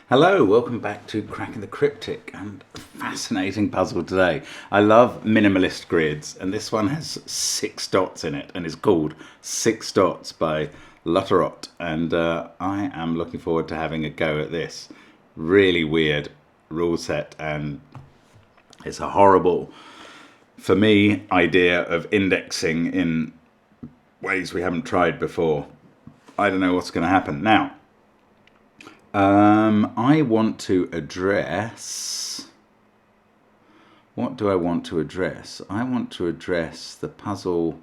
Hello, welcome back to Cracking the Cryptic, and a fascinating puzzle today. I love minimalist grids, and this one has 6 dots in it and is called 6 Dots by Lutterot, and I am looking forward to having a go at this. Really weird rule set, and it's a horrible, for me, idea of indexing in ways we haven't tried before. I don't know what's going to happen. Now, I want to address, what do I want to address? I want to address the puzzle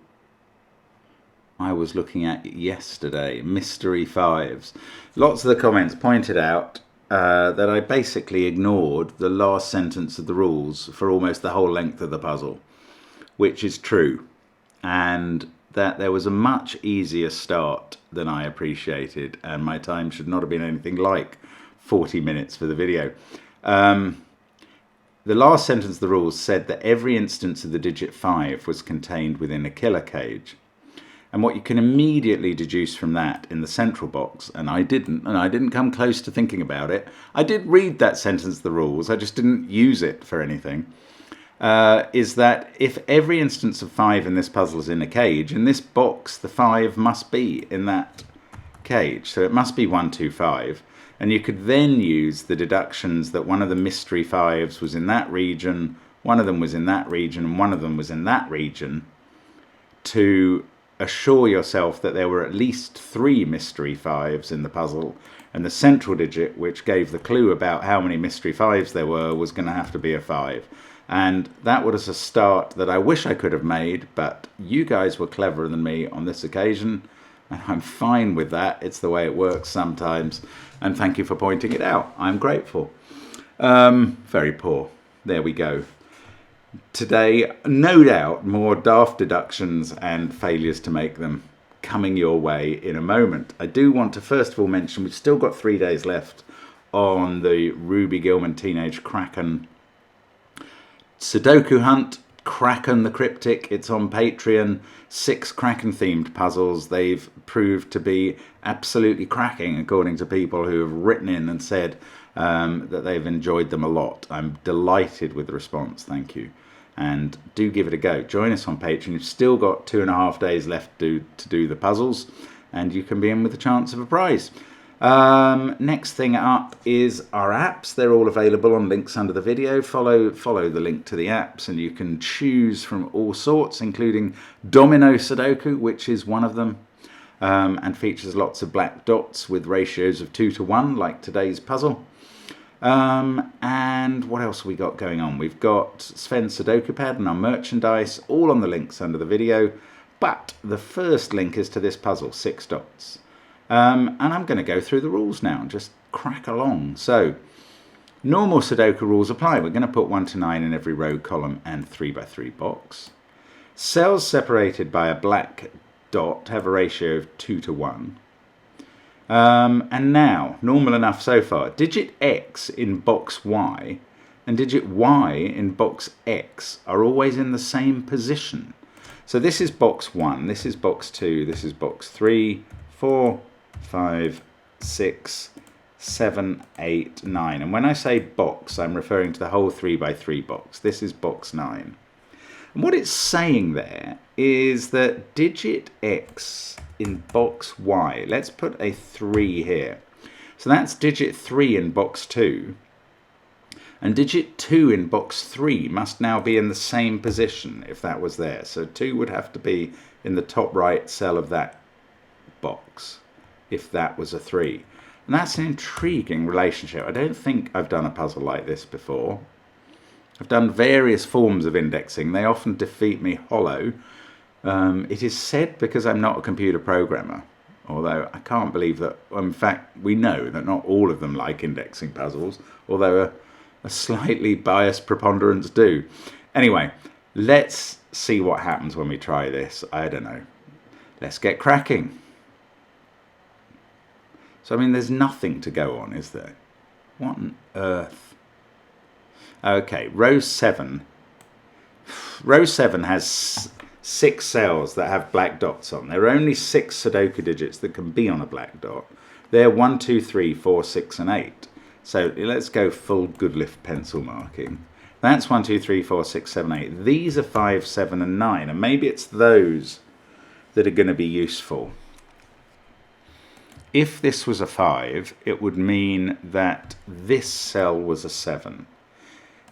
I was looking at yesterday, Mystery Fives. Lots of the comments pointed out that I basically ignored the last sentence of the rules for almost the whole length of the puzzle, which is true, and that there was a much easier start than I appreciated, and my time should not have been anything like 40 minutes for the video. The last sentence of the rules said that every instance of the digit 5 was contained within a killer cage. And what you can immediately deduce from that in the central box, and I didn't come close to thinking about it. I did read that sentence of the rules, I just didn't use it for anything. Is that if every instance of 5 in this puzzle is in a cage, in this box the 5 must be in that cage. So it must be 1, 2, 5. And you could then use the deductions that one of the mystery 5s was in that region, one of them was in that region, and one of them was in that region, to assure yourself that there were at least 3 mystery 5s in the puzzle, and the central digit, which gave the clue about how many mystery 5s there were, was going to have to be a 5. And that was a start that I wish I could have made, but you guys were cleverer than me on this occasion, and I'm fine with that. It's the way it works sometimes, and thank you for pointing it out. I'm grateful. Very poor. There we go. Today, no doubt, more daft deductions and failures to make them coming your way in a moment. I do want to first of all mention we've still got 3 days left on the Ruby Gilman Teenage Kraken Sudoku Hunt, Kraken the Cryptic. It's on Patreon. 6 Kraken themed puzzles. They've proved to be absolutely cracking according to people who have written in and said that they've enjoyed them a lot. I'm delighted with the response, thank you. And do give it a go. Join us on Patreon. You've still got 2.5 days left to do the puzzles, and you can be in with a chance of a prize. Next thing up is our apps. They're all available on links under the video. Follow the link to the apps, and you can choose from all sorts, including Domino Sudoku, which is one of them, and features lots of black dots with ratios of 2 to 1, like today's puzzle. And what else have we got going on? We've got Sven's SUDOKU PAD and our merchandise, all on the links under the video. But the first link is to this puzzle, 6 Dots. And I'm going to go through the rules now and just crack along. So, normal Sudoku rules apply. We're going to put 1 to 9 in every row, column, and 3 by 3 box. Cells separated by a black dot have a ratio of 2 to 1. And now, normal enough so far, digit X in box Y and digit Y in box X are always in the same position. So this is box 1, this is box 2, this is box 3, 4, 5, 6, 7, 8, 9. And when I say box, I'm referring to the whole 3 by 3 box. This is box 9. And what it's saying there is that digit X in box Y, let's put a 3 here. So that's digit 3 in box 2. And digit 2 in box 3 must now be in the same position if that was there. So 2 would have to be in the top right cell of that box if that was a 3. And that's an intriguing relationship. I don't think I've done a puzzle like this before. I've done various forms of indexing. They often defeat me hollow. It is said because I'm not a computer programmer, although I can't believe that, in fact, we know that not all of them like indexing puzzles, although a slightly biased preponderance do. Anyway, let's see what happens when we try this. I don't know. Let's get cracking. So, I mean, there's nothing to go on, is there? What on earth? Okay, row 7. Row 7 has 6 cells that have black dots on. There are only 6 Sudoku digits that can be on a black dot. They're 1, 2, 3, 4, 6, and 8. So let's go full Goodliffe pencil marking. That's 1, 2, 3, 4, 6, 7, 8. These are 5, 7, and 9. And maybe it's those that are going to be useful. If this was a 5, it would mean that this cell was a 7.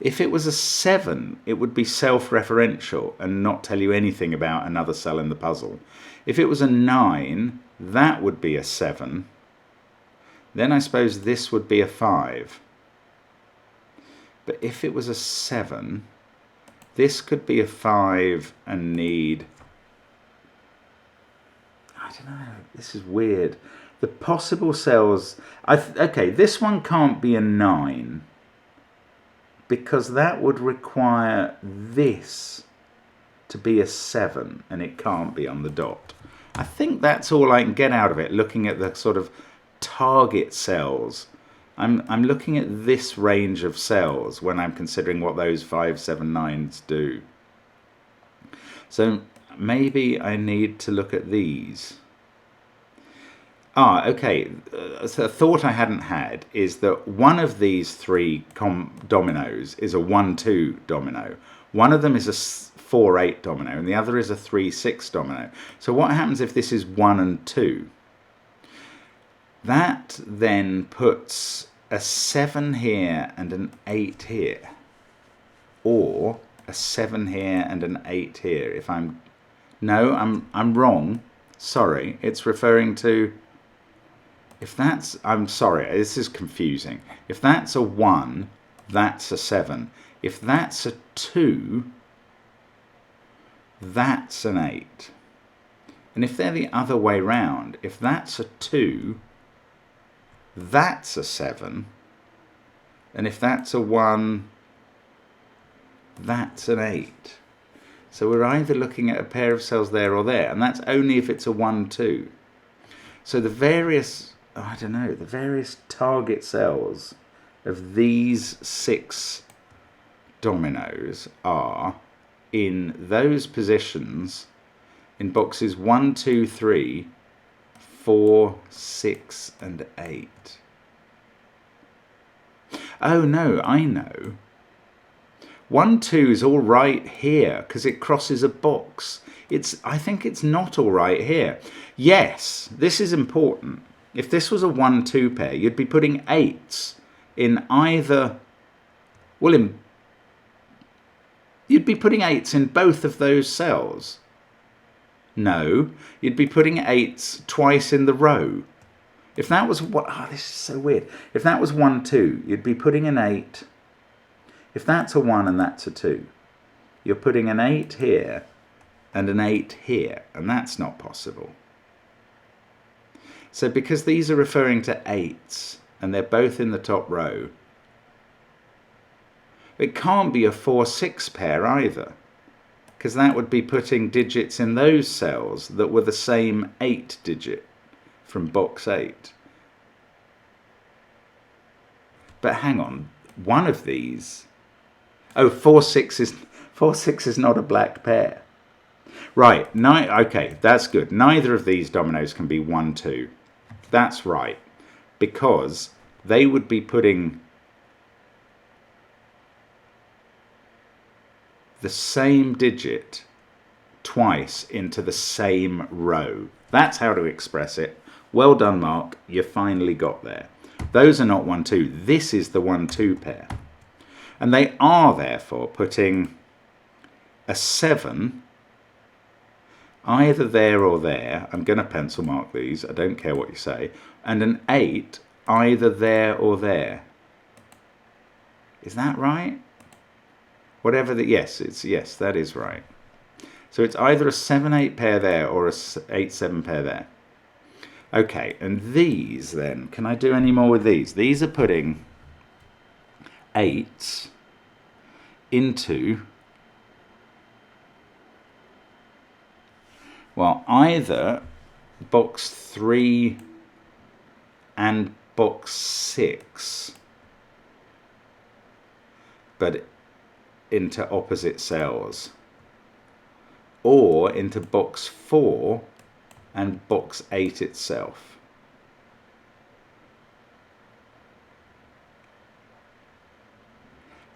If it was a 7, it would be self-referential and not tell you anything about another cell in the puzzle. If it was a 9, that would be a 7. Then I suppose this would be a 5. But if it was a 7, this could be a 5 and need... I don't know, this is weird. The possible cells... okay, this one can't be a 9, because that would require this to be a 7, and it can't be on the dot. I think that's all I can get out of it, looking at the sort of target cells. I'm looking at this range of cells when I'm considering what those 5, 7, 9s do. So maybe I need to look at these. Okay, so a thought I hadn't had is that one of these 3 dominoes is a 1-2 domino. One of them is a 4-8 domino and the other is a 3-6 domino. So what happens if this is 1 and 2? That then puts a 7 here and an 8 here, or a 7 here and an 8 here. If I'm wrong. Sorry, it's referring to, if that's, I'm sorry, this is confusing. If that's a 1, that's a 7. If that's a 2, that's an 8. And if they're the other way round, if that's a 2, that's a 7, and if that's a 1, that's an 8. So we're either looking at a pair of cells there or there, and that's only if it's a 1-2. So the various, I don't know, the various target cells of these 6 dominoes are in those positions in boxes 1, 2, 3, 4, 6, and 8. Oh no, I know. 1, 2 is all right here because it crosses a box. I think it's not all right here. Yes, this is important. If this was a 1-2 pair, you'd be putting 8s in either, well, you'd be putting 8s in both of those cells. No, you'd be putting 8s twice in the row. If that was what, this is so weird. If that was 1-2, you'd be putting an 8. If that's a 1 and that's a 2, you're putting an 8 here and an 8 here, and that's not possible. So because these are referring to 8s and they're both in the top row, it can't be a 4-6 pair either, because that would be putting digits in those cells that were the same 8 digit from box 8. But hang on, one of these, 4-6 is not a black pair. Right, okay, that's good. Neither of these dominoes can be 1-2. That's right, because they would be putting the same digit twice into the same row. That's how to express it. Well done, Mark. You finally got there. Those are not 1-2. This is the 1-2 pair. And they are therefore putting a 7 either there or there. I'm going to pencil mark these. I don't care what you say. And an 8 either there or there. Is that right? Whatever the, yes, that is right. So it's either a 7-8 pair there or a 8-7 pair there. Okay, and these then, can I do any more with these? These are putting 8s into, well, either box 3 and box 6, but into opposite cells, or into box 4 and box 8 itself.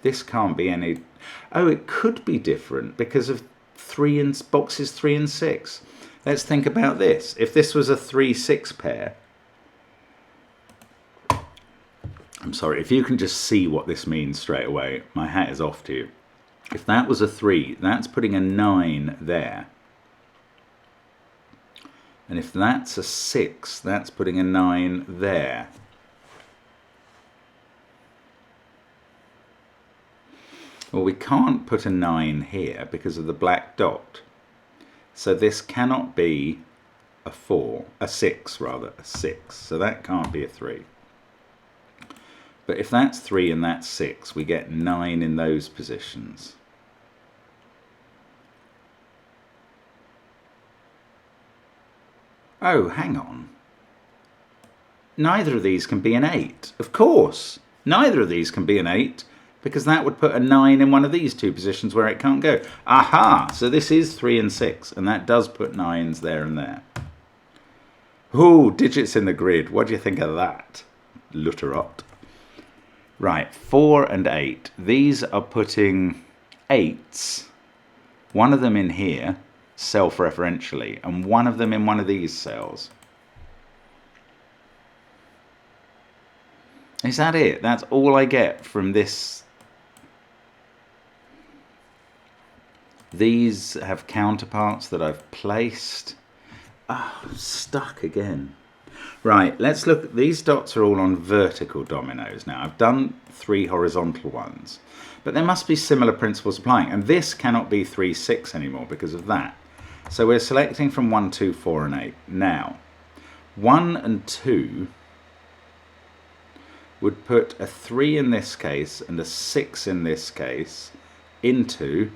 This can't be any... Oh, it could be different because of boxes 3 and 6. Let's think about this. If this was a 3-6 pair... I'm sorry, if you can just see what this means straight away, my hat is off to you. If that was a 3, that's putting a 9 there. And if that's a 6, that's putting a 9 there. Well, we can't put a 9 here because of the black dot. So this cannot be a 6 rather, a 6. So that can't be a 3. But if that's 3 and that's 6, we get 9 in those positions. Oh, hang on. Neither of these can be an 8. Of course, neither of these can be an 8, because that would put a 9 in one of these two positions where it can't go. Aha! So this is 3 and 6, and that does put 9s there and there. Ooh, digits in the grid. What do you think of that, Lutterot? Right, 4 and 8. These are putting 8s. One of them in here, self-referentially, and one of them in one of these cells. Is that it? That's all I get from this. These have counterparts that I've placed. Oh, I'm stuck again. Right, let's look. These dots are all on vertical dominoes now. I've done 3 horizontal ones, but there must be similar principles applying. And this cannot be 3, 6 anymore because of that. So we're selecting from 1, 2, 4, and 8. Now, 1 and 2 would put a 3 in this case and a 6 in this case into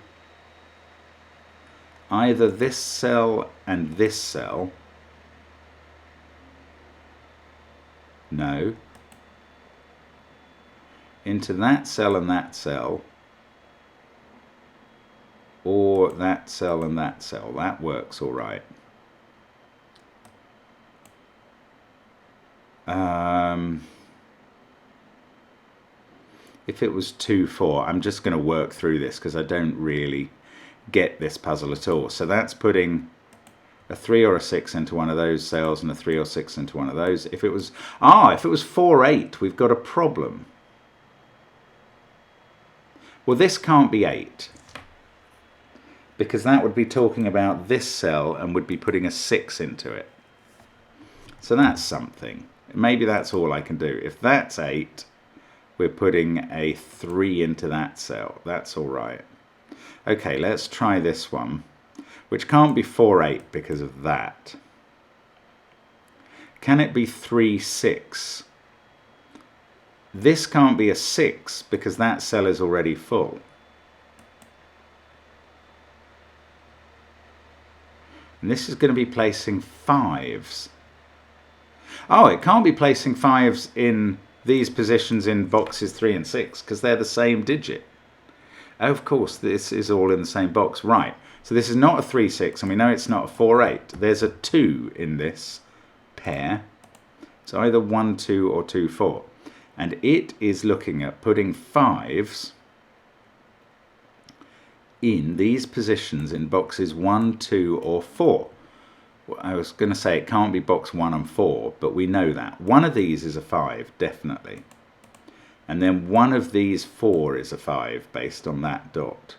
either this cell and this cell. No. Into that cell and that cell. Or that cell and that cell. That works all right. If it was 2, 4, I'm just going to work through this because I don't really get this puzzle at all. So that's putting a 3 or a 6 into one of those cells and a 3 or 6 into one of those. If it was 4, 8, we've got a problem. Well, this can't be 8. Because that would be talking about this cell and would be putting a 6 into it. So that's something. Maybe that's all I can do. If that's 8, we're putting a 3 into that cell. That's all right. Okay, let's try this one, which can't be 4, 8 because of that. Can it be 3, 6? This can't be a 6 because that cell is already full. And this is going to be placing 5s. Oh, it can't be placing 5s in these positions in boxes 3 and 6 because they're the same digit. Oh, of course, this is all in the same box. Right, so this is not a 3, 6, and we know it's not a 4, 8. There's a 2 in this pair. It's either 1, 2 or 2, 4. And it is looking at putting 5s in these positions in boxes 1, 2 or 4. I was going to say it can't be box 1 and 4, but we know that. One of these is a 5, definitely. And then one of these 4 is a 5 based on that dot.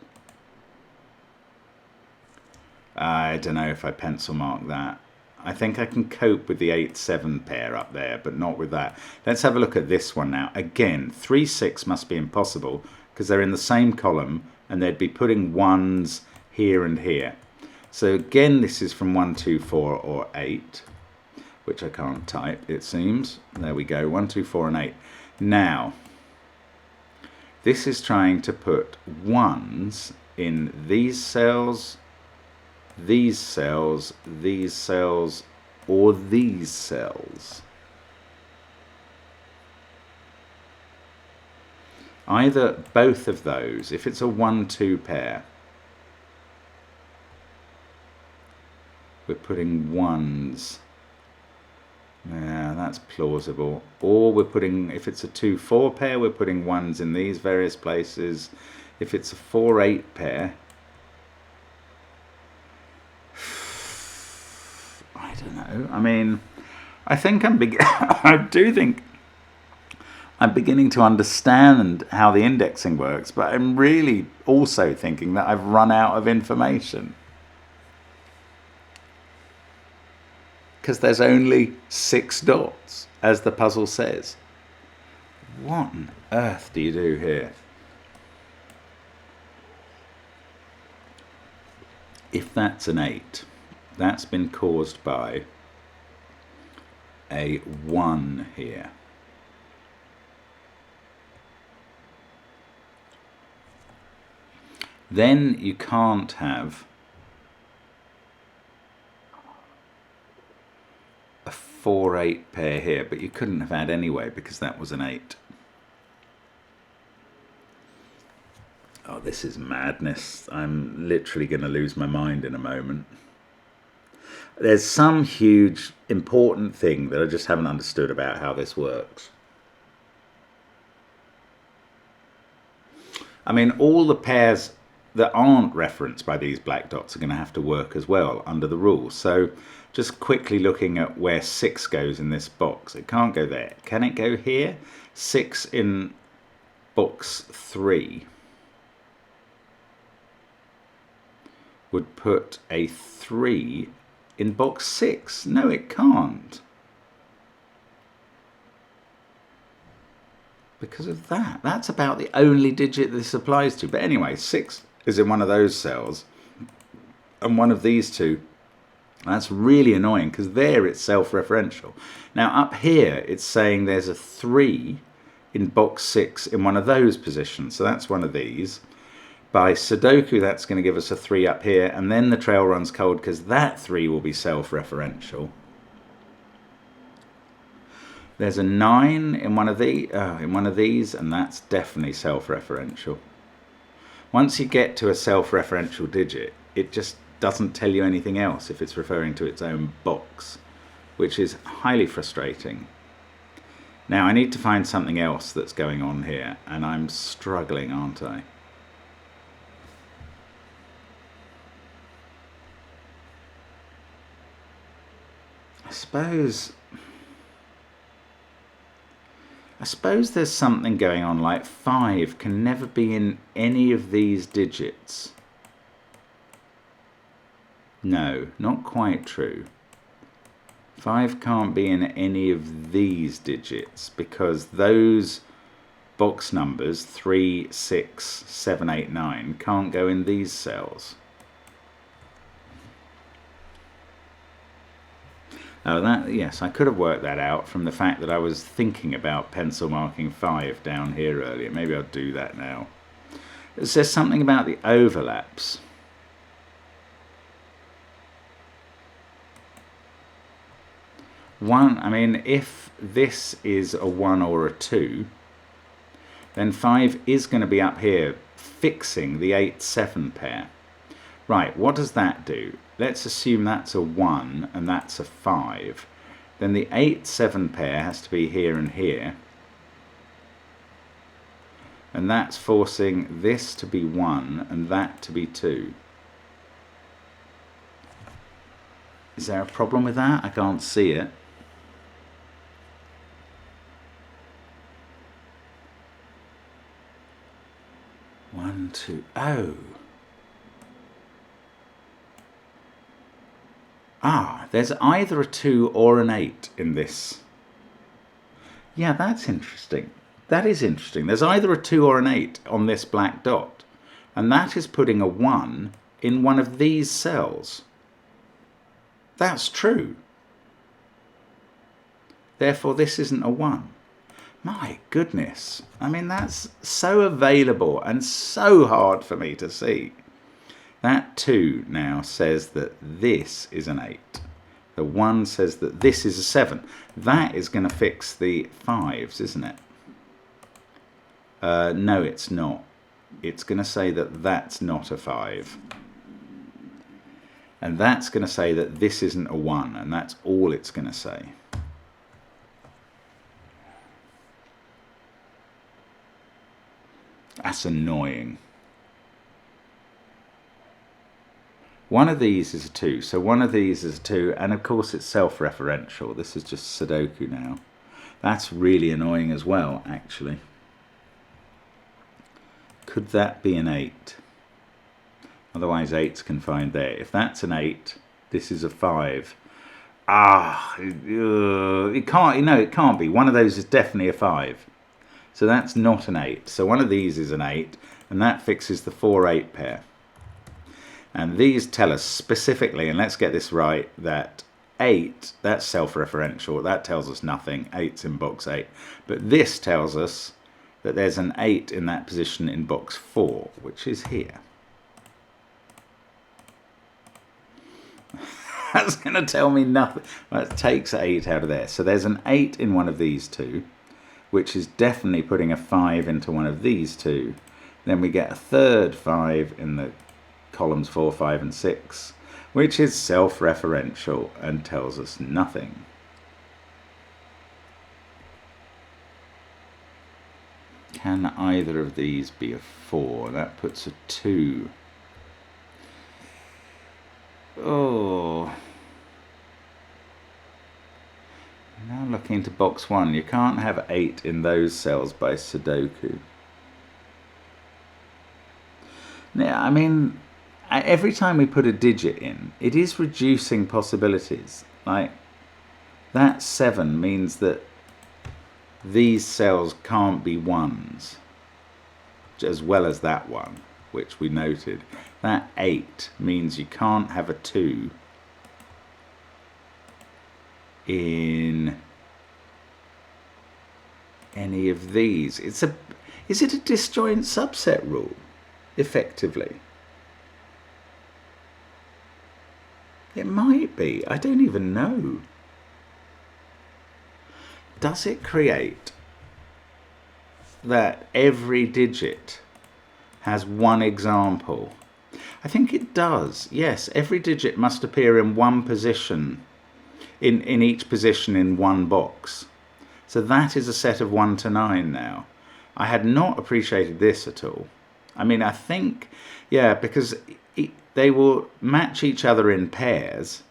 I don't know if I pencil mark that. I think I can cope with the 8-7 pair up there, but not with that. Let's have a look at this one now. Again, 3, 6 must be impossible because they're in the same column and they'd be putting 1s here and here. So again, this is from 1, 2, 4 or 8, which I can't type, it seems. There we go, 1, 2, 4 and 8. Now, this is trying to put 1s in these cells, these cells, these cells, or these cells. Either both of those, if it's a 1, 2 pair, we're putting 1s Yeah, that's plausible. Or we're putting, if it's a 2-4 pair, we're putting 1s in these various places. If it's a 4-8 pair, I don't know. I mean, I think I do think I'm beginning to understand how the indexing works, but I'm really also thinking that I've run out of information. Because there's only 6 dots, as the puzzle says. What on earth do you do here? If that's an 8, that's been caused by a 1 here. Then you can't have a 4-8 pair here, but you couldn't have had anyway because that was an 8. Oh, this is madness. I'm literally going to lose my mind in a moment. There's some huge important thing that I just haven't understood about how this works. I mean, all the pairs that aren't referenced by these black dots are going to have to work as well under the rules. So just quickly looking at where 6 goes in this box. It can't go there. Can it go here? 6 in box 3 would put a 3 in box 6. No, it can't. Because of that. That's about the only digit this applies to. But anyway, 6 is in one of those cells and one of these two. That's really annoying because there it's self-referential. Now up here it's saying there's a 3 in box 6 in one of those positions. So that's one of these. By Sudoku, that's going to give us a 3 up here, and then the trail runs cold because that 3 will be self-referential. There's a 9 in one of these, and that's definitely self-referential. Once you get to a self-referential digit, it just doesn't tell you anything else if it's referring to its own box, which is highly frustrating. Now I need to find something else that's going on here, and I'm struggling, aren't I? I suppose there's something going on, like 5 can never be in any of these digits. No, not quite true. 5 can't be in any of these digits because those box numbers 3, 6, 7, 8, 9 can't go in these cells. Oh, that, yes, I could have worked that out from the fact that I was thinking about pencil marking 5 down here earlier. Maybe I'll do that now. It says something about the overlaps. I mean, if this is a 1 or a 2, then 5 is going to be up here fixing the 8-7 pair. Right, what does that do? Let's assume that's a 1 and that's a 5. Then the 8-7 pair has to be here and here. And that's forcing this to be 1 and that to be 2. Is there a problem with that? I can't see it. One, two, oh. Ah, there's either a 2 or an 8 in this. Yeah, that's interesting. That is interesting. There's either a 2 or an 8 on this black dot. And that is putting a 1 in one of these cells. That's true. Therefore, this isn't a 1. My goodness. I mean, that's so available and so hard for me to see. That 2 now says that this is an 8. The 1 says that this is a 7. That is going to fix the 5s, isn't it? No, it's not. It's going to say that that's not a 5. And that's going to say that this isn't a 1, and that's all it's going to say. That's annoying. One of these is a 2, so one of these is a 2, and of course it's self-referential. This is just Sudoku now. That's really annoying as well, actually. Could that be an 8? Otherwise 8's confined there. If that's an 8, this is a 5. It can't, no, it can't be. One of those is definitely a 5. So that's not an 8. So one of these is an 8, and that fixes the 4-8 pair. And these tell us specifically, and let's get this right, that 8, that's self-referential. That tells us nothing. 8's in box 8. But this tells us that there's an 8 in that position in box 4, which is here. That's going to tell me nothing. Well, it takes 8 out of there. So there's an 8 in one of these two, which is definitely putting a 5 into one of these two. Then we get a third 5 in the columns 4, 5, and 6, which is self-referential and tells us nothing. Can either of these be a 4? That puts a 2. Oh. Now looking into box 1, you can't have 8 in those cells by Sudoku. Now, I mean, every time we put a digit in, it is reducing possibilities. Like, that 7 means that these cells can't be 1s, as well as that one, which we noted. That 8 means you can't have a 2 in any of these. Is it a disjoint subset rule, effectively? It might be. I don't even know. Does it create that every digit has one example? I think it does. Yes, every digit must appear in one position, in each position in one box. So that is a set of 1 to 9 now. I had not appreciated this at all. I mean, I think, yeah, because they will match each other in pairs,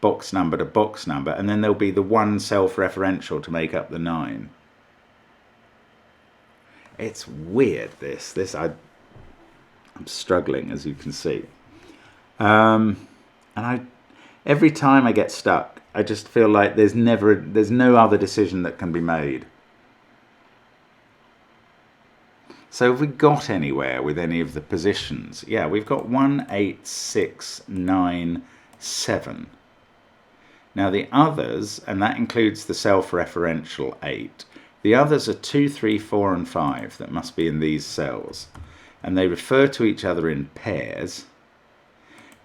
box number to box number, and then there'll be the one self-referential to make up the 9. It's weird, this. I'm struggling, as you can see. And every time I get stuck, I just feel like there's no other decision that can be made. So have we got anywhere with any of the positions? Yeah, we've got 1, 8, 6, 9, 7. Now the others, and that includes the self-referential 8, the others are 2, 3, 4, and 5 that must be in these cells. And they refer to each other in pairs.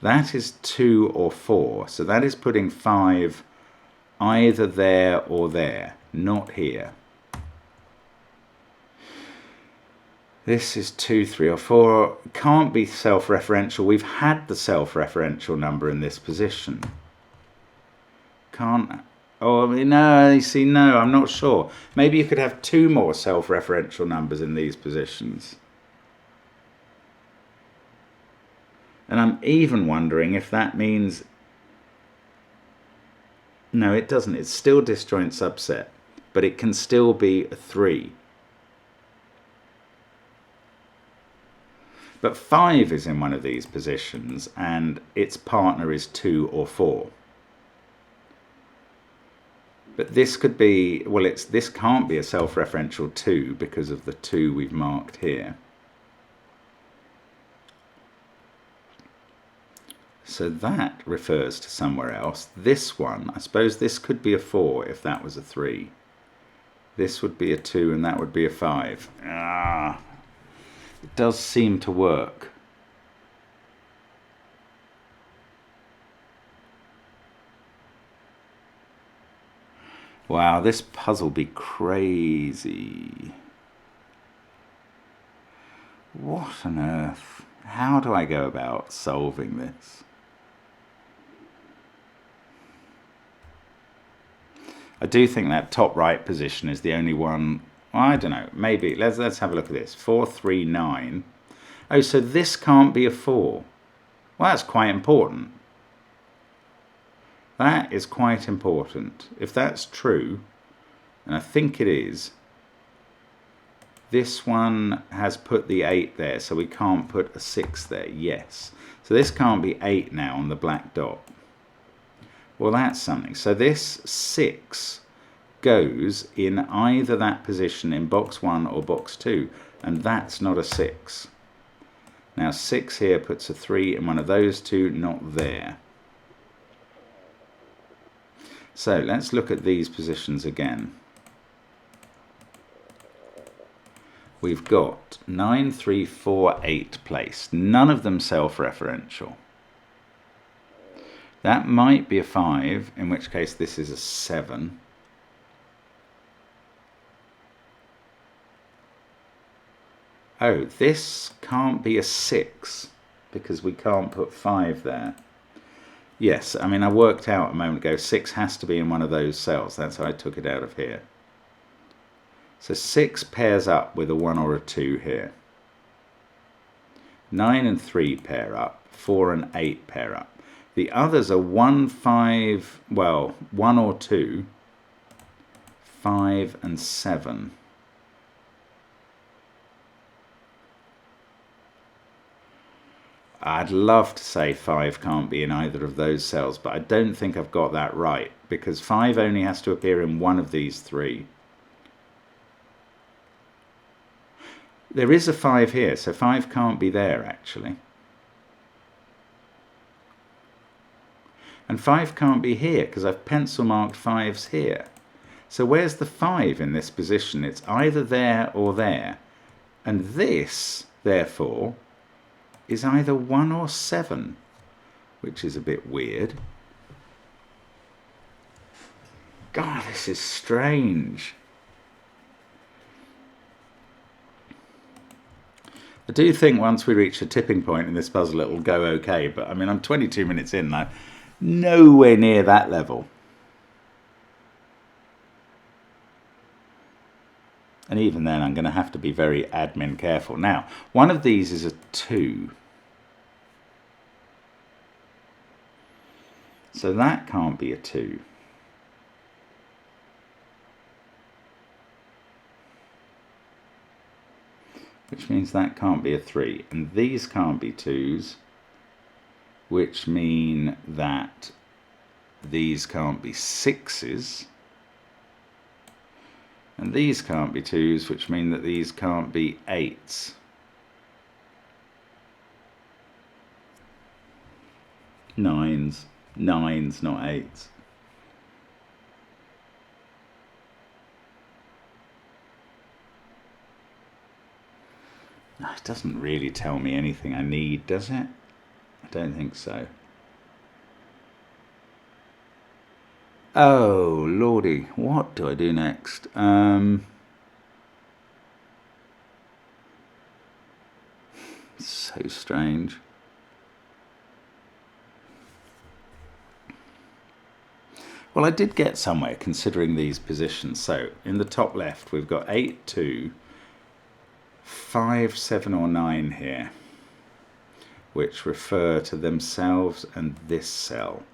That is 2 or 4, so that is putting 5 either there or there, not here. This is 2, 3, or 4. Can't be self-referential. We've had the self-referential number in this position. Can't. Oh, no, you see, no, I'm not sure. Maybe you could have 2 more self-referential numbers in these positions. And I'm even wondering if that means... No, it doesn't. It's still disjoint subset, but it can still be a 3. But 5 is in one of these positions, and its partner is 2 or 4. But this could be, well, this can't be a self-referential 2 because of the 2 we've marked here. So that refers to somewhere else. This one, I suppose this could be a 4 if that was a 3. This would be a 2 and that would be a 5. It does seem to work. Wow, this puzzle be crazy. What on earth? How do I go about solving this? I do think that top right position is the only one I don't know, maybe, let's have a look at this. 4, 3, 9. Oh, so this can't be a 4. Well, that's quite important. That is quite important. If that's true, and I think it is, this one has put the 8 there, so we can't put a 6 there. Yes. So this can't be 8 now on the black dot. Well, that's something. So this 6 goes in either that position in box 1 or box 2, and that's not a 6. Now 6 here puts a 3 in one of those two, not there. So let's look at these positions again. We've got 9, 3, 4, 8 placed. None of them self-referential. That might be a 5, in which case this is a 7. Oh, this can't be a 6 because we can't put 5 there. Yes, I mean, I worked out a moment ago, 6 has to be in one of those cells. That's how I took it out of here. So 6 pairs up with a 1 or a 2 here. 9 and 3 pair up. 4 and 8 pair up. The others are 1, 5, well, 1 or 2, 5 and 7. I'd love to say 5 can't be in either of those cells, but I don't think I've got that right, because 5 only has to appear in one of these 3. There is a 5 here, so 5 can't be there actually. And 5 can't be here because I've pencil marked 5s here. So where's the 5 in this position? It's either there or there. And this, therefore, is either 1 or 7, which is a bit weird. God, this is strange. I do think once we reach a tipping point in this puzzle, it'll go okay. But I mean, I'm 22 minutes in now, nowhere near that level. And even then, I'm going to have to be very admin careful. Now, one of these is a 2. So that can't be a 2. Which means that can't be a 3. And these can't be 2s, which mean that these can't be 6s. And these can't be 2s, which mean that these can't be 8s. Nines, not 8s. It doesn't really tell me anything I need, does it? I don't think so. Oh, lordy, what do I do next? So strange. Well, I did get somewhere considering these positions. So in the top left, we've got 8, 2, 5, 7 or 9 here, which refer to themselves and this cell.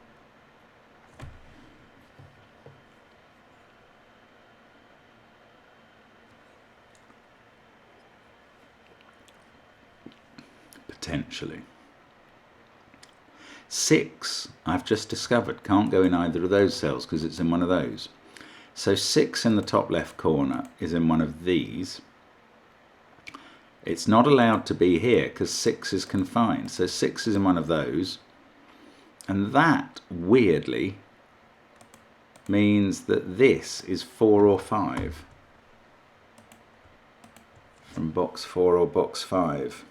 Potentially. 6, I've just discovered, can't go in either of those cells because it's in one of those. So 6 in the top left corner is in one of these. It's not allowed to be here because 6 is confined. So 6 is in one of those. And that, weirdly, means that this is 4 or 5. From box 4 or box 5.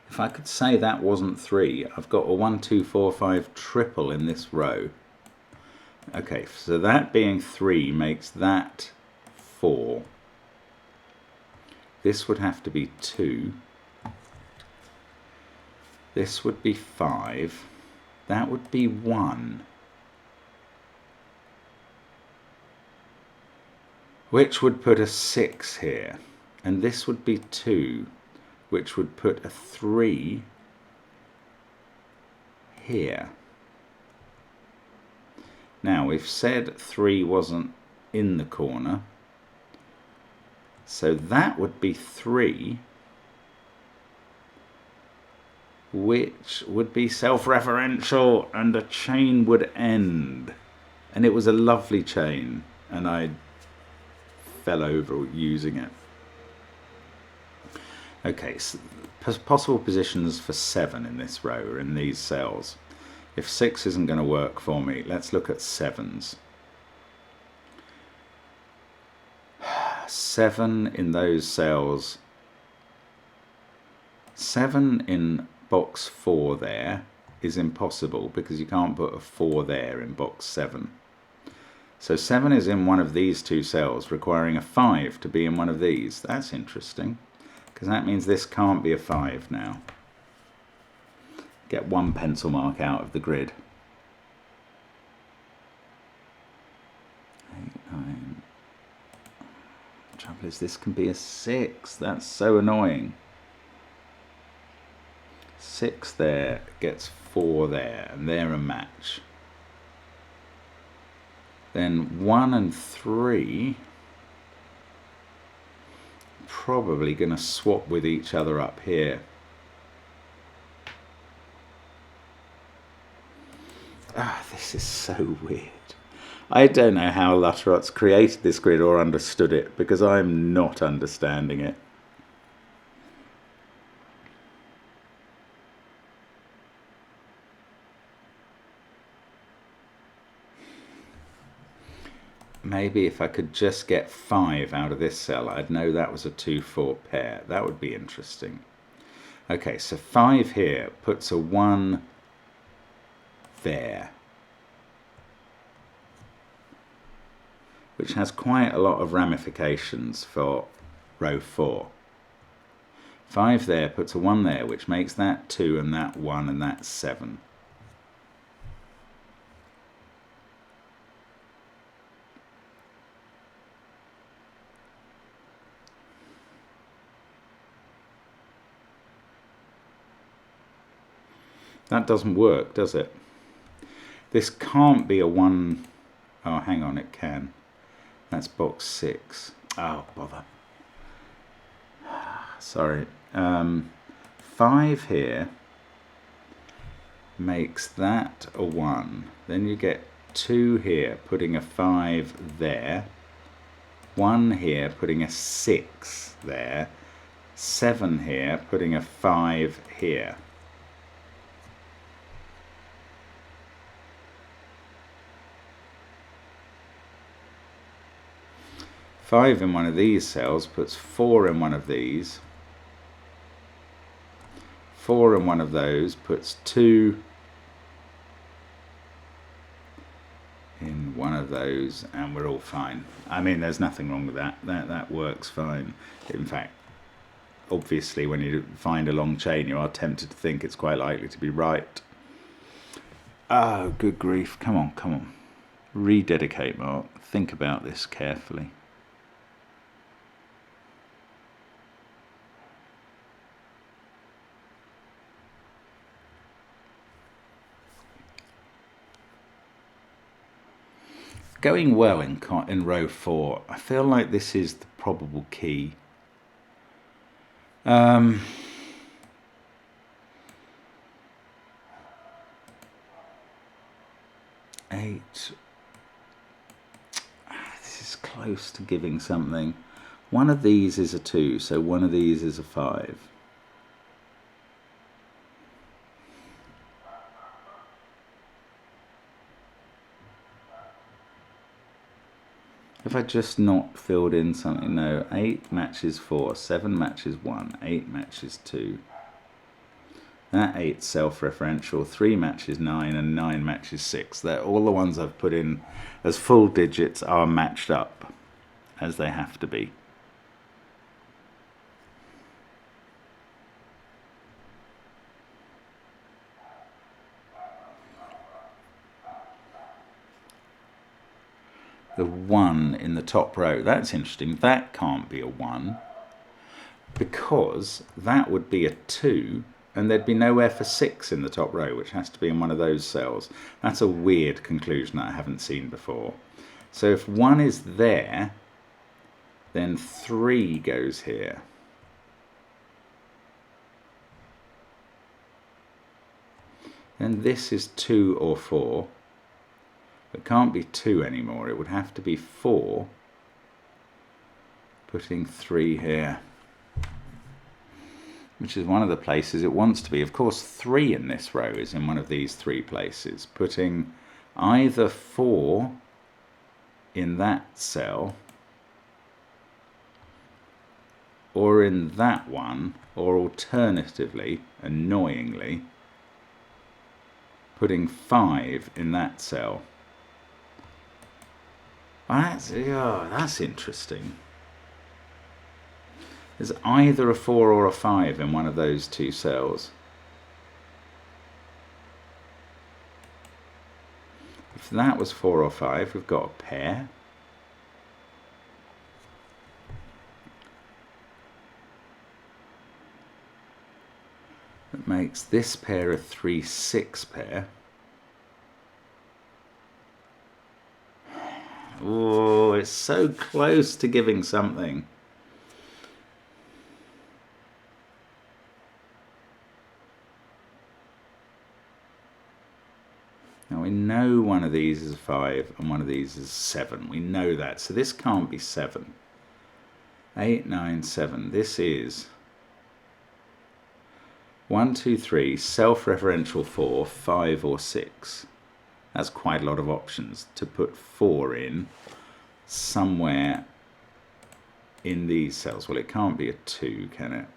If I could say that wasn't 3, I've got a 1, 2, 4, 5 triple in this row. Okay, so that being 3 makes that 4. This would have to be 2. This would be 5. That would be 1. which would put a 6 here, and this would be 2, which would put a 3 here. Now we've said 3 wasn't in the corner, so that would be 3, which would be self-referential, and a chain would end. And it was a lovely chain, and I fell over using it. Okay, so possible positions for 7 in this row are in these cells. If 6 isn't going to work for me, let's look at 7s. 7 in those cells. 7 in box 4 there is impossible because you can't put a 4 there in box 7. So 7 is in one of these two cells, requiring a 5 to be in one of these. That's interesting, because that means this can't be a 5 now. Get one pencil mark out of the grid. 8, 9. The trouble is this can be a 6. That's so annoying. 6 there gets 4 there, and they're a match. Then 1 and 3 probably going to swap with each other up here. Ah, this is so weird. I don't know how Lutterot's created this grid or understood it, because I'm not understanding it. Maybe if I could just get 5 out of this cell, I'd know that was a 2-4 pair. That would be interesting. Okay, so 5 here puts a 1 there, which has quite a lot of ramifications for row 4. 5 there puts a 1 there, which makes that 2 and that 1 and that 7. That doesn't work, does it? This can't be a 1. Oh, hang on, it can. That's box 6. Oh, bother. Sorry. 5 here makes that a 1. Then you get 2 here, putting a 5 there. 1 here, putting a 6 there. 7 here, putting a 5 here. Five in one of these cells puts 4 in one of these. 4 in one of those puts 2 in one of those, and we're all fine. I mean, there's nothing wrong with that. That works fine. In fact, obviously, when you find a long chain, you are tempted to think it's quite likely to be right. Oh, good grief. Come on, come on. Rededicate, Mark. Think about this carefully. Going well in row 4. I feel like this is the probable key. 8. This is close to giving something. One of these is a 2, so one of these is a 5. If I just not filled in something, no, 8 matches 4, 7 matches 1, 8 matches 2. That 8's self-referential, 3 matches 9, and 9 matches 6. They're all the ones I've put in as full digits are matched up, as they have to be. the 1 in the top row. That's interesting. That can't be a 1 because that would be a 2 and there'd be nowhere for 6 in the top row, which has to be in one of those cells. That's a weird conclusion that I haven't seen before. So if 1 is there, then 3 goes here. Then this is 2 or 4. It can't be 2 anymore. It would have to be 4. Putting 3 here, which is one of the places it wants to be. Of course, 3 in this row is in one of these 3 places. Putting either 4 in that cell, or in that one, or alternatively, annoyingly, putting 5 in that cell. That's interesting. There's either a 4 or a 5 in one of those 2 cells. If that was 4 or 5, we've got a pair. That makes this pair a 3-6 pair. Oh, it's so close to giving something. Now we know one of these is 5 and one of these is 7. We know that. So this can't be 7. 8, 9, 7. This is 1, 2, 3, self-referential 4, 5 or 6. That's quite a lot of options to put 4 in somewhere in these cells. Well, it can't be a 2, can it?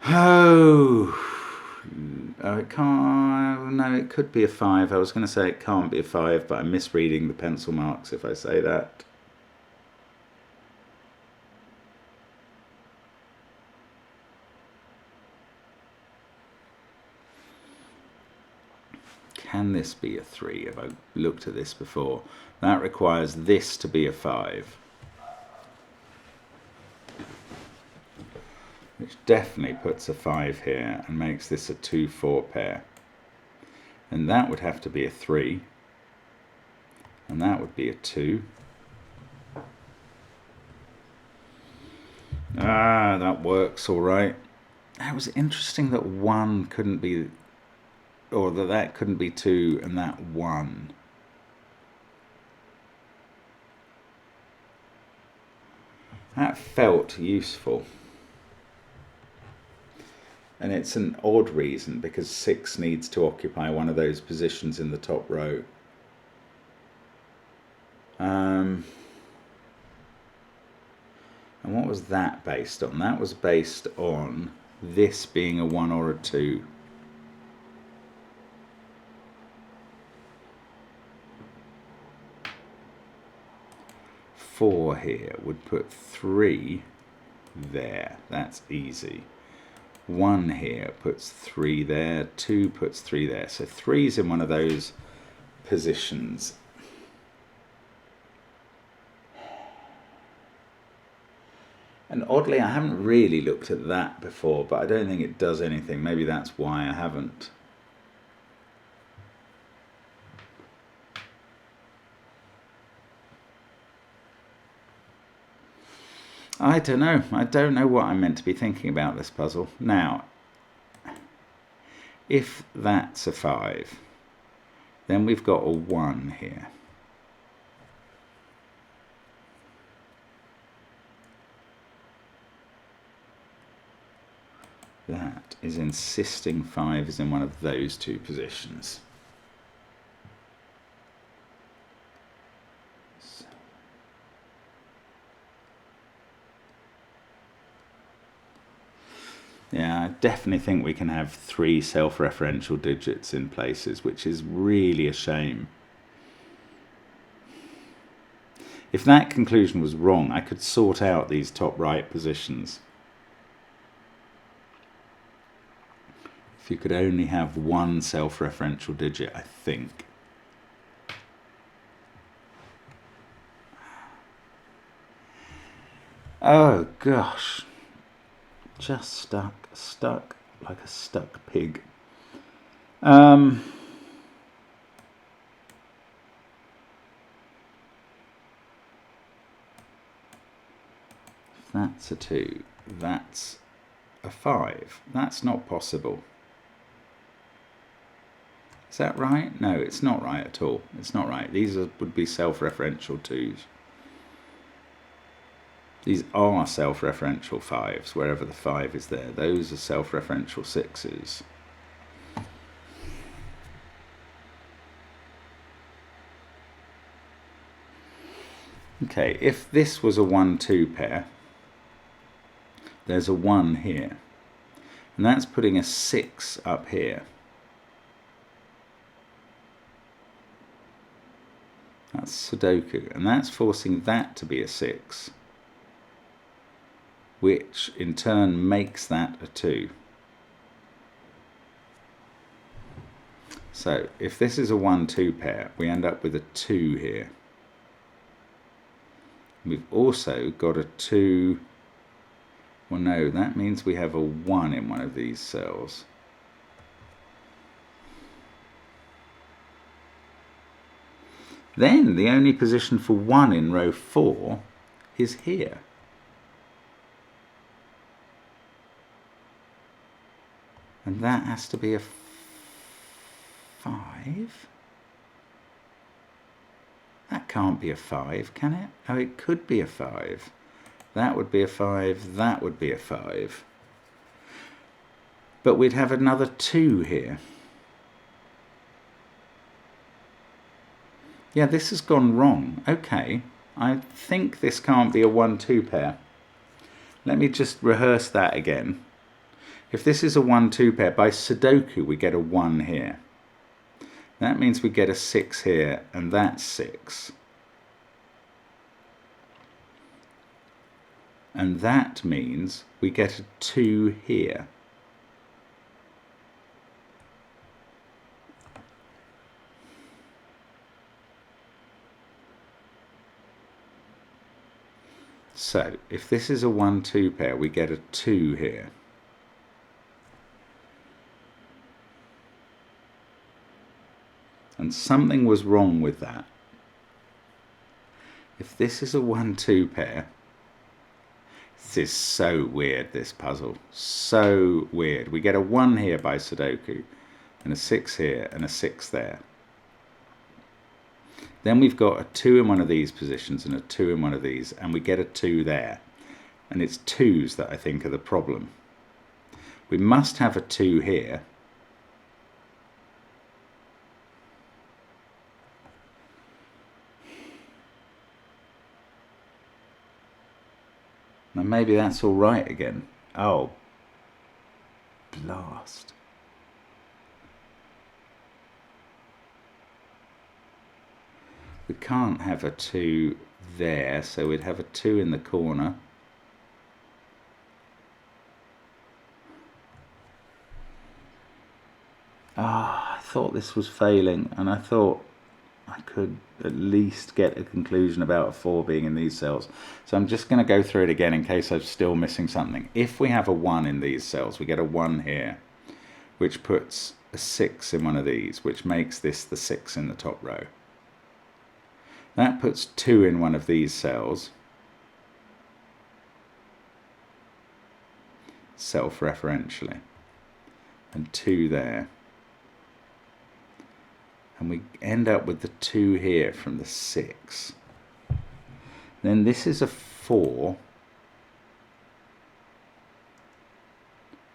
Oh, it can't. No, it could be a 5. I was going to say it can't be a 5, but I'm misreading the pencil marks if I say that. Can this be a 3? Have I looked at this before? That requires this to be a 5. Which definitely puts a 5 here and makes this a 2-4 pair. And that would have to be a 3. And that would be a 2. Ah, that works all right. It was interesting that 1 couldn't be, or that couldn't be 2 and that 1. That felt useful. And it's an odd reason because 6 needs to occupy one of those positions in the top row. And what was that based on? That was based on this being a 1 or a 2. Four here would put 3 there. That's easy. 1 here puts 3 there. 2 puts 3 there. So 3's in one of those positions. And oddly, I haven't really looked at that before, but I don't think it does anything. Maybe that's why I haven't. I don't know. I don't know what I'm meant to be thinking about this puzzle. Now, if that's a 5, then we've got a 1 here. That is insisting 5 is in one of those 2 positions. Yeah, I definitely think we can have 3 self-referential digits in places, which is really a shame. If that conclusion was wrong, I could sort out these top right positions. If you could only have one self-referential digit, I think. Oh gosh, just stuck like a stuck pig. If that's a 2, that's a 5. That's not possible. Is that right? No, it's not right at all. It's not right. These would be self-referential 2s. These are self-referential 5s, wherever the 5 is there. Those are self-referential 6s. Okay, if this was a 1-2 pair, there's a 1 here. And that's putting a 6 up here. That's Sudoku. And that's forcing that to be a 6. Which in turn makes that a 2. So if this is a 1-2 pair, we end up with a 2 here. We've also got a 2. Well, no, that means we have a 1 in one of these cells. Then the only position for 1 in row 4 is here. And that has to be a 5. That can't be a 5, can it? Oh, it could be a 5. That would be a 5, that would be a 5. But we'd have another 2 here. Yeah, this has gone wrong. Okay, I think this can't be a 1-2 pair. Let me just rehearse that again. If this is a 1-2 pair, by Sudoku we get a 1 here. That means we get a 6 here, and that's 6. And that means we get a 2 here. So, if this is a 1-2 pair, we get a 2 here. And something was wrong with that. If this is a 1-2 pair, this is so weird, this puzzle. So weird. We get a 1 here by Sudoku, and a 6 here, and a 6 there. Then we've got a 2 in one of these positions, and a 2 in one of these, and we get a 2 there. And it's 2s that I think are the problem. We must have a 2 here. Now maybe that's all right again. Oh, blast. We can't have a 2 there, so we'd have a 2 in the corner. Ah, I thought this was failing, and I thought I could at least get a conclusion about a 4 being in these cells. So I'm just going to go through it again in case I'm still missing something. If we have a 1 in these cells, we get a 1 here, which puts a 6 in one of these, which makes this the 6 in the top row. That puts 2 in one of these cells, self-referentially, and 2 there. And we end up with the 2 here from the 6. Then this is a 4,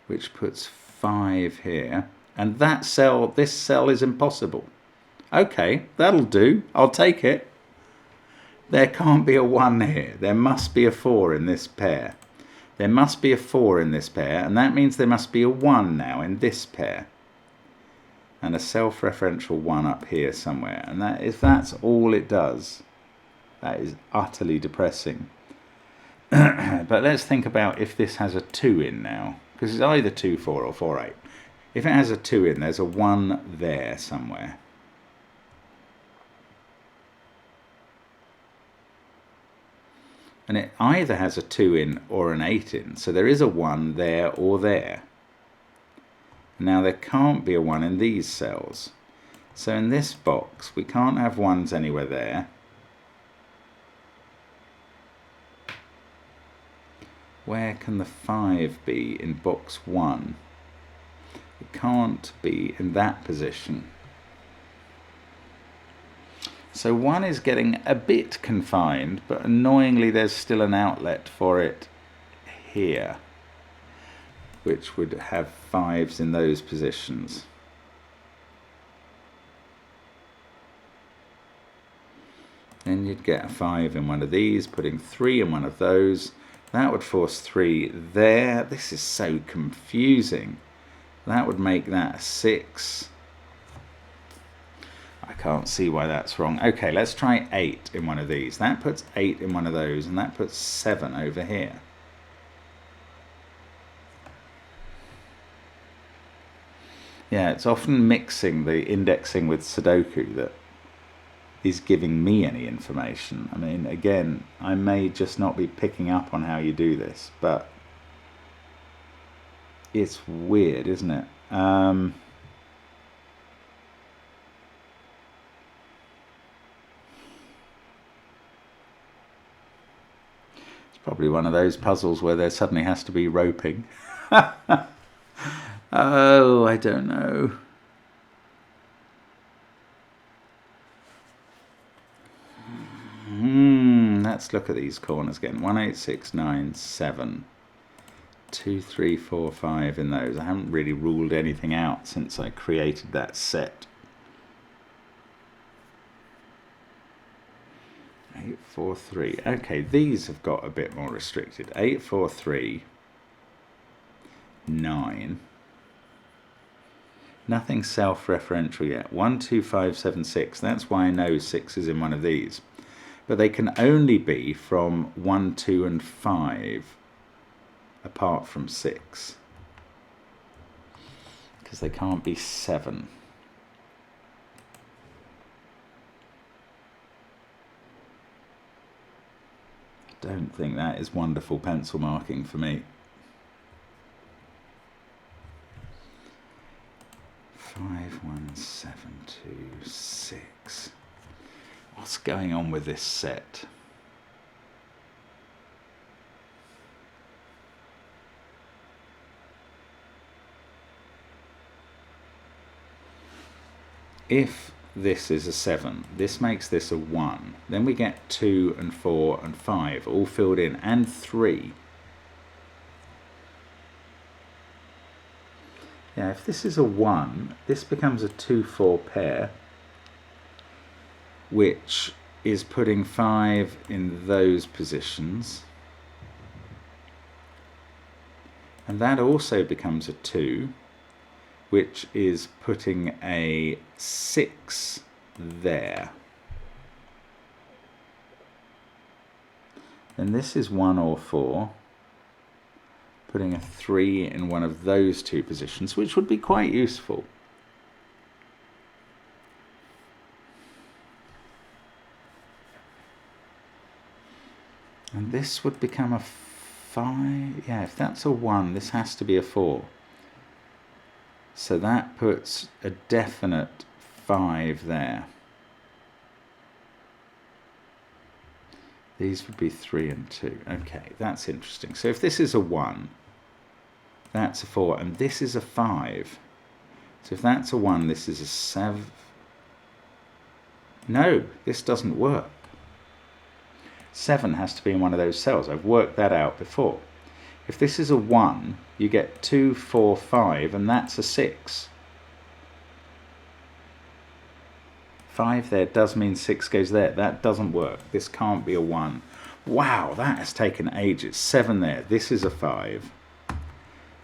which puts 5 here. And that cell, this cell is impossible. Okay, that'll do. I'll take it. There can't be a 1 here. There must be a 4 in this pair. There must be a 4 in this pair, and that means there must be a 1 now in this pair. And a self-referential 1 up here somewhere. And that, if that's all it does, that is utterly depressing. But let's think about if this has a 2 in now. Because it's either 2-4 or 4-8. If it has a 2 in, there's a 1 there somewhere. And it either has a 2 in or an 8 in. So there is a 1 there or there. Now there can't be a 1 in these cells. So in this box, we can't have 1s anywhere there. Where can the 5 be in box 1? It can't be in that position. So 1 is getting a bit confined, but annoyingly there's still an outlet for it here, which would have 5s in those positions. Then you'd get a 5 in one of these, putting 3 in one of those. That would force 3 there. This is so confusing. That would make that a 6. I can't see why that's wrong. Okay, let's try 8 in one of these. That puts 8 in one of those, and that puts 7 over here. Yeah, it's often mixing the indexing with Sudoku that is giving me any information. I mean, again, I may just not be picking up on how you do this, but it's weird, isn't it? It's probably one of those puzzles where there suddenly has to be roping. Oh, I don't know. Let's look at these corners again. 1, 8, 6, 9, 7. 2, 3, 4, 5 in those. I haven't really ruled anything out since I created that set. 8, 4, 3. Okay, these have got a bit more restricted. 8, 4, 3, 9. Nothing self-referential yet. 1, 2, 5, 7, 6. That's why I know 6 is in one of these. But they can only be from 1, 2, and 5, apart from 6. Because they can't be 7. I don't think that is wonderful pencil marking for me. 5, 1, 7, 2, 6. What's going on with this set? If this is a 7, this makes this a 1. Then we get 2 and 4 and 5 all filled in, and 3. Yeah, if this is a 1, this becomes a 2-4 pair, which is putting 5 in those positions. And that also becomes a 2, which is putting a 6 there. And this is 1 or 4, putting a 3 in one of those two positions, which would be quite useful. And this would become a 5. Yeah, if that's a 1, this has to be a 4. So that puts a definite 5 there. These would be 3 and 2. Okay, that's interesting. So if this is a 1, that's a 4, and this is a 5. So if that's a 1, this is a 7. No, this doesn't work. 7 has to be in one of those cells. I've worked that out before. If this is a 1, you get 2, 4, 5, and that's a 6. 5 there does mean 6 goes there. That doesn't work. This can't be a 1. Wow, that has taken ages. 7 there. This is a 5.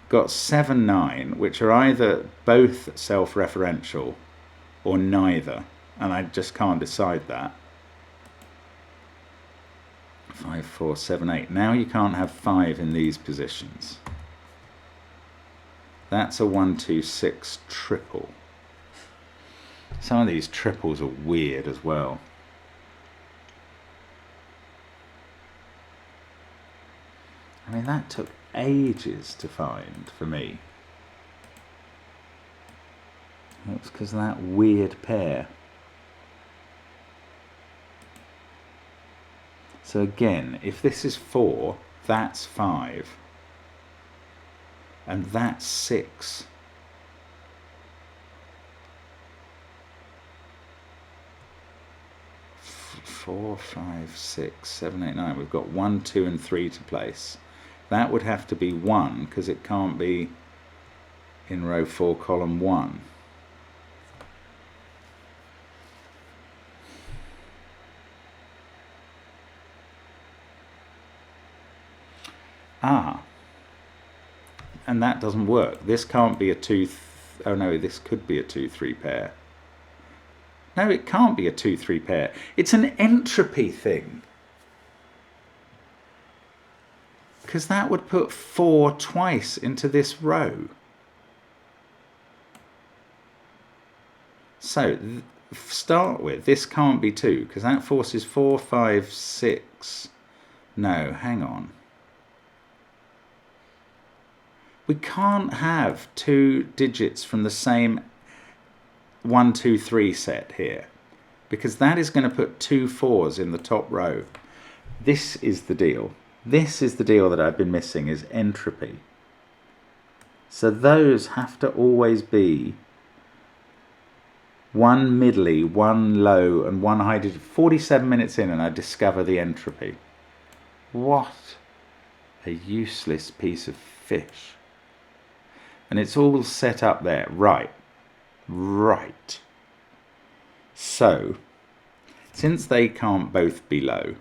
Got 7, 9, which are either both self-referential or neither, and I just can't decide that. 5, 4, 7, 8. Now you can't have 5 in these positions. That's a 1, 2, 6 triple. Some of these triples are weird as well. I mean, that took ages to find for me. It's because of that weird pair. So again, if this is 4, that's 5. And that's 6. Four, 5, 6, 7, 8, 9. We've got 1, 2, and 3 to place. That would have to be 1 because it can't be in row 4, column 1. Ah, and that doesn't work. This can't be a 2, oh no, this could be a 2, 3 pair. No, it can't be a 2, 3 pair. It's an entropy thing. Because that would put 4 twice into this row. So, start with, this can't be 2, because that forces 4, 5, 6. No, hang on. We can't have 2 digits from the same 1, 2, 3 set here, because that is going to put 2 4s in the top row. This is the deal. This is the deal that I've been missing, is entropy. So those have to always be 1 middly, 1 low, and 1 high digit. 47 minutes in and I discover the entropy. What a useless piece of fish. And it's all set up there. Right. Right. So, since they can't both be low,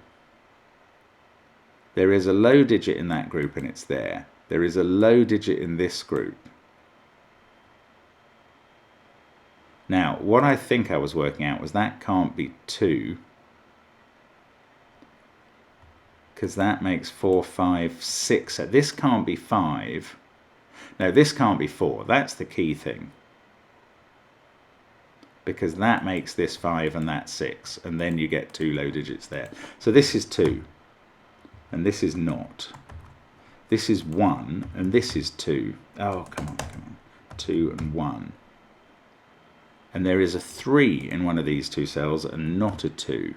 there is a low digit in that group and it's there. There is a low digit in this group. Now, what I think I was working out was that can't be 2, because that makes 4, 5, 6. So this can't be 5. No, this can't be 4. That's the key thing. Because that makes this 5 and that 6. And then you get 2 low digits there. So this is 2. And this is not. This is 1. And this is 2. Oh, come on, come on. 2 and 1. And there is a 3 in one of these 2 cells and not a 2.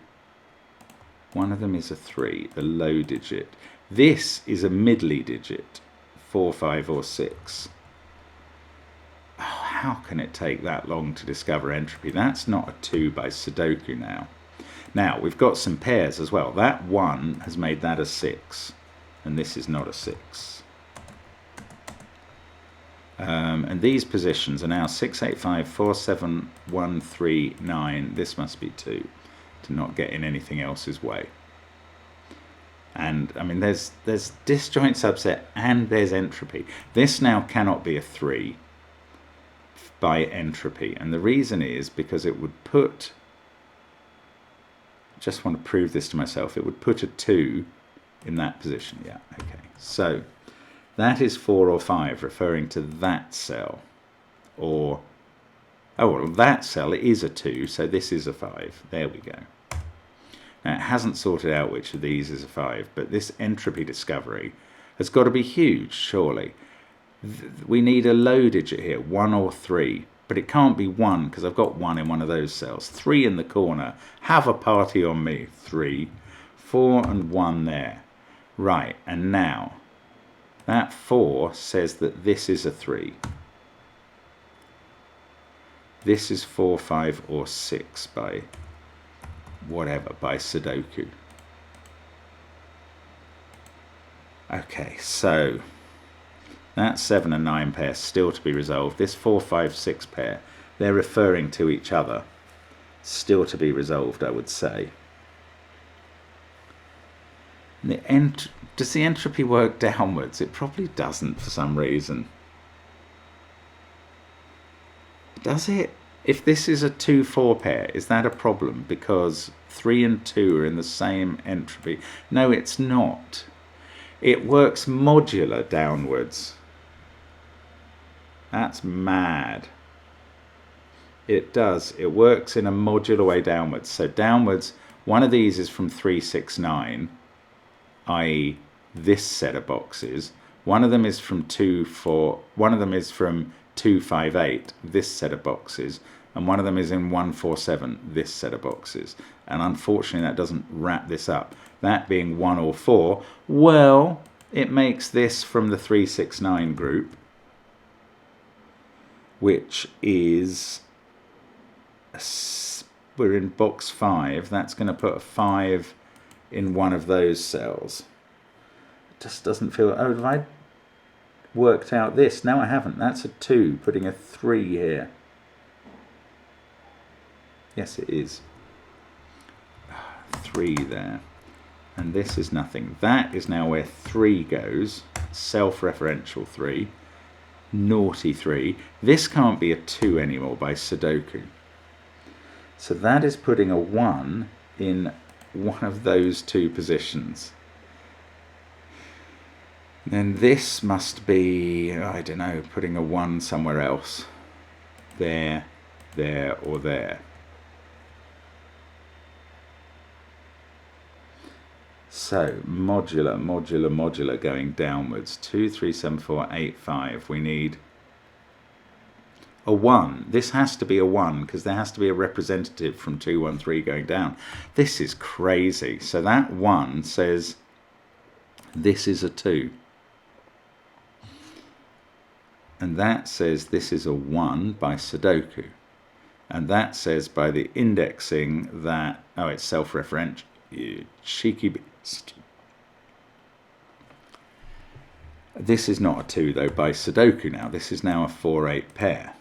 One of them is a 3, the low digit. This is a middly digit. 4, 5, or 6. Oh, how can it take that long to discover entropy? That's not a 2 by Sudoku now. Now, we've got some pairs as well. That 1 has made that a 6, and this is not a 6. And these positions are now 6, 8, 5, 4, 7, 1, 3, 9. This must be 2 to not get in anything else's way. And I mean, there's disjoint subset and there's entropy. This now cannot be a 3 by entropy, and the reason is because it would put, just want to prove this to myself, it would put a 2 in that position. Yeah, okay. So that is 4 or 5, referring to that cell. Or, oh well, that cell is a 2, so this is a 5. There we go. Now, it hasn't sorted out which of these is a 5, but this entropy discovery has got to be huge, surely. We need a low digit here, 1 or 3, but it can't be 1 because I've got 1 in one of those cells. 3 in the corner, have a party on me. 3, 4 and 1 there. Right, and now, that 4 says that this is a 3. This is 4, 5 or 6 by whatever, by Sudoku. Okay, so that 7 and 9 pair still to be resolved. This 4, 5, 6 pair, they're referring to each other. Still to be resolved, I would say. Does the entropy work downwards? It probably doesn't for some reason. Does it? If this is a 2-4 pair, is that a problem? Because 3 and 2 are in the same entropy. No, it's not. It works modular downwards. That's mad. It does. It works in a modular way downwards. So downwards, one of these is from 369, i.e. this set of boxes. One of them is from 258, this set of boxes, and one of them is in 147, this set of boxes. And unfortunately that doesn't wrap this up. That being 1 or 4, well, it makes this from the 369 group, which is, we're in box 5, that's going to put a 5 in one of those cells. It just doesn't feel, oh, have I worked out this? No, I haven't. That's a 2, putting a 3 here. Yes, it is. 3 there. And this is nothing. That is now where 3 goes. Self-referential 3. Naughty 3. This can't be a 2 anymore by Sudoku. So that is putting a 1 in one of those 2 positions. Then this must be, I don't know, putting a 1 somewhere else. There, there, or there. So, modular, modular, modular going downwards. 2, 3, 7, 4, 8, 5. We need a 1. This has to be a 1 because there has to be a representative from 2, 1, 3 going down. This is crazy. So that 1 says this is a 2. And that says this is a 1 by Sudoku. And that says by the indexing that, oh, it's self-referential. You cheeky beast. This is not a 2 though by Sudoku now. This is now a 4-8 pair.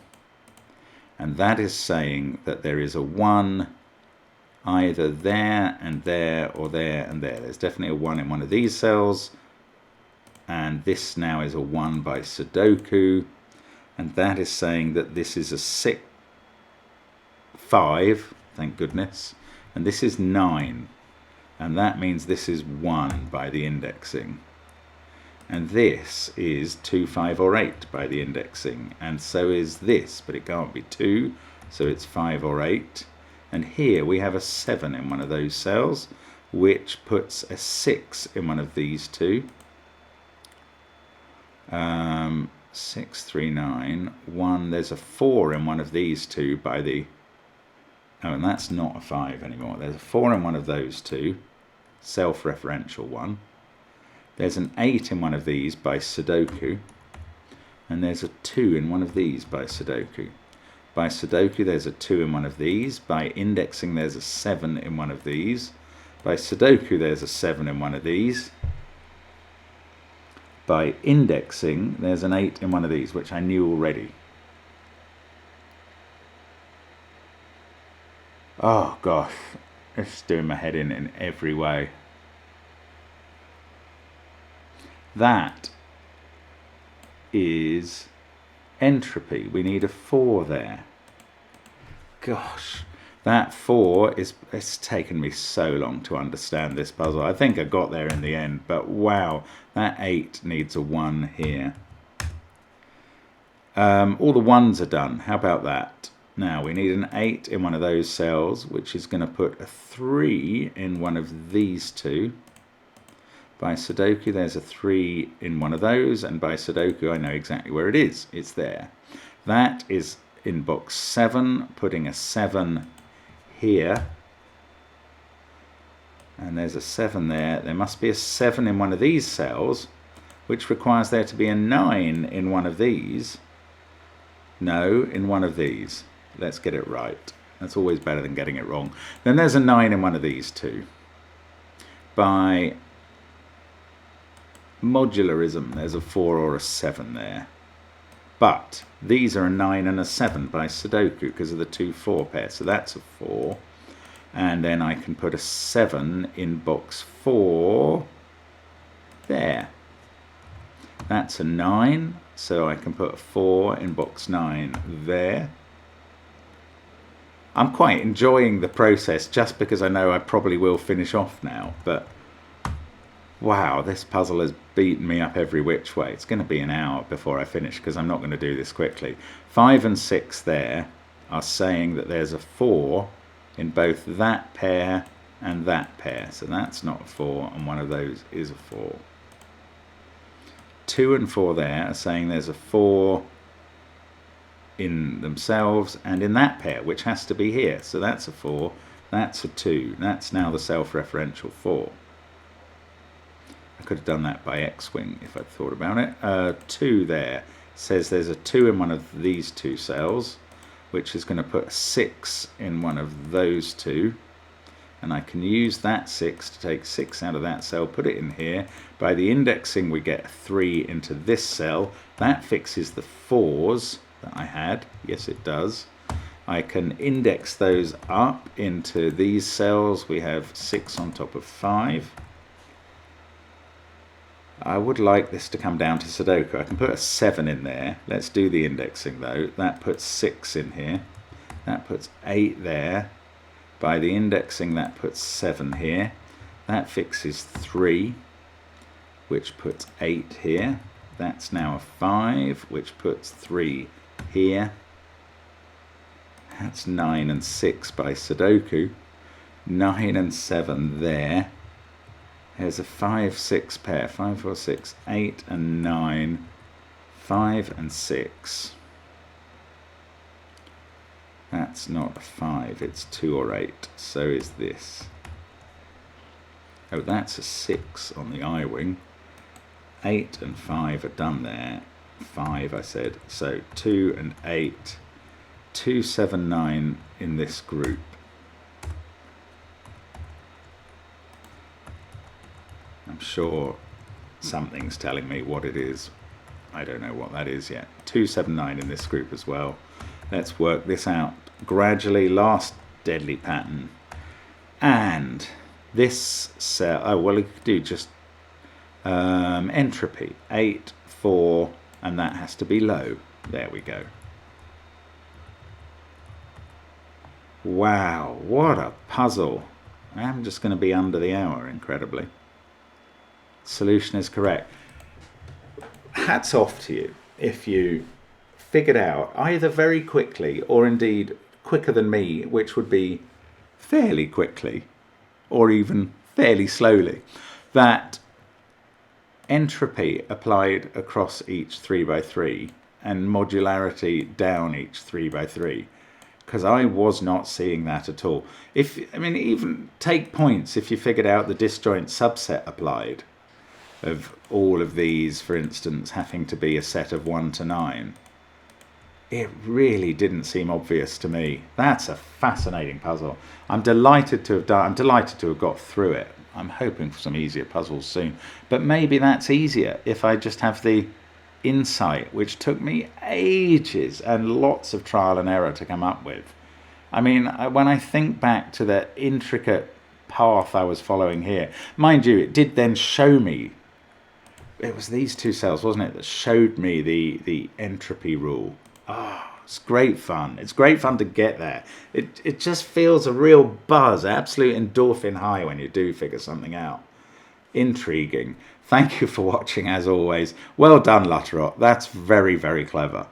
And that is saying that there is a 1 either there and there or there and there. There's definitely a 1 in one of these cells. And this now is a 1 by Sudoku. And that is saying that this is a 5, thank goodness. And this is 9. And that means this is 1 by the indexing. And this is 2, 5, or 8 by the indexing. And so is this, but it can't be 2, so it's 5 or 8. And here we have a 7 in one of those cells, which puts a 6 in one of these 2. 6, 3, 9, 1. There's a 4 in one of these 2 by the... Oh, and that's not a 5 anymore. There's a 4 in one of those 2. Self-referential 1. There's an 8 in one of these by Sudoku, and there's a 2 in one of these by Sudoku. By Sudoku there's a 2 in one of these, by indexing there's a 7 in one of these, by Sudoku there's a 7 in one of these, by indexing there's an 8 in one of these, which I knew already. Oh gosh. It's doing my head in every way. That is entropy. We need a 4 there. Gosh, that 4 is, it's taken me so long to understand this puzzle. I think I got there in the end, but wow, that 8 needs a 1 here. All the 1s are done. How about that? Now we need an 8 in one of those cells, which is going to put a 3 in one of these 2. By Sudoku there's a 3 in one of those, and by Sudoku I know exactly where it is. It's there. That is in box 7, putting a 7 here. And there's a 7 there. There must be a 7 in one of these cells, which requires there to be a 9 in one of these. No, in one of these. Let's get it right. That's always better than getting it wrong. Then there's a 9 in one of these 2. By modularism, there's a 4 or a 7 there. But these are a 9 and a 7 by Sudoku because of the 2-4 pair. So that's a 4. And then I can put a 7 in box 4 there. That's a 9. So I can put a 4 in box 9 there. I'm quite enjoying the process just because I know I probably will finish off now, but Wow, this puzzle has beaten me up every which way. It's going to be an hour before I finish because I'm not going to do this quickly. 5 and 6 there are saying that there's a 4 in both that pair and that pair. So that's not a 4, and one of those is a 4. 2 and 4 there are saying there's a 4 in themselves and in that pair, which has to be here. So that's a 4, that's a 2. That's now the self-referential 4. I could have done that by X-wing if I'd thought about it. 2 there says there's a 2 in one of these two cells, which is going to put a 6 in one of those two. And I can use that 6 to take 6 out of that cell, put it in here. By the indexing, we get a 3 into this cell. That fixes the 4s that I had. Yes, it does. I can index those up into these cells. We have 6 on top of 5. I would like this to come down to Sudoku. I can put a 7 in there. Let's do the indexing though. That puts 6 in here. That puts 8 there. By the indexing, that puts 7 here. That fixes 3, which puts 8 here. That's now a 5, which puts 3 here. That's 9 and 6 by Sudoku. 9 and 7 there. There's a 5, 6 pair. 5, 4, 6, 8 and 9. 5 and 6. That's not a 5, it's 2 or 8. So is this. Oh, that's a 6 on the I-wing. 8 and 5 are done there. 5, I said. So 2 and 8. 2, 7, 9 in this group. I'm sure something's telling me what it is. I don't know what that is yet. 2, 7, 9 in this group as well. Let's work this out gradually. Last deadly pattern. And this cell, oh, well, you could do just entropy. 8, 4, and that has to be low. There we go. Wow, what a puzzle. I'm just going to be under the hour, incredibly. Solution is correct. Hats off to you if you figured out either very quickly or indeed quicker than me, which would be fairly quickly or even fairly slowly, that entropy applied across each 3x3 and modularity down each 3x3, because I was not seeing that at all. I mean, even take points if you figured out the disjoint subset applied of all of these, for instance, having to be a set of 1 to 9. It really didn't seem obvious to me. That's a fascinating puzzle. I'm delighted to have done. I'm delighted to have got through it. I'm hoping for some easier puzzles soon. But maybe that's easier if I just have the insight, which took me ages and lots of trial and error to come up with. I mean, when I think back to the intricate path I was following here, mind you, it did then show me. It was these two cells, wasn't it, that showed me the entropy rule. Ah, it's great fun. It's great fun to get there. It just feels a real buzz, absolute endorphin high when you do figure something out. Intriguing. Thank you for watching, as always. Well done, Lutterot. That's very, very clever.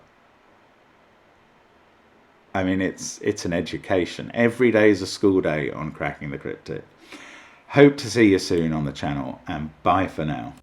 I mean, it's an education. Every day is a school day on Cracking the Cryptic. Hope to see you soon on the channel, and bye for now.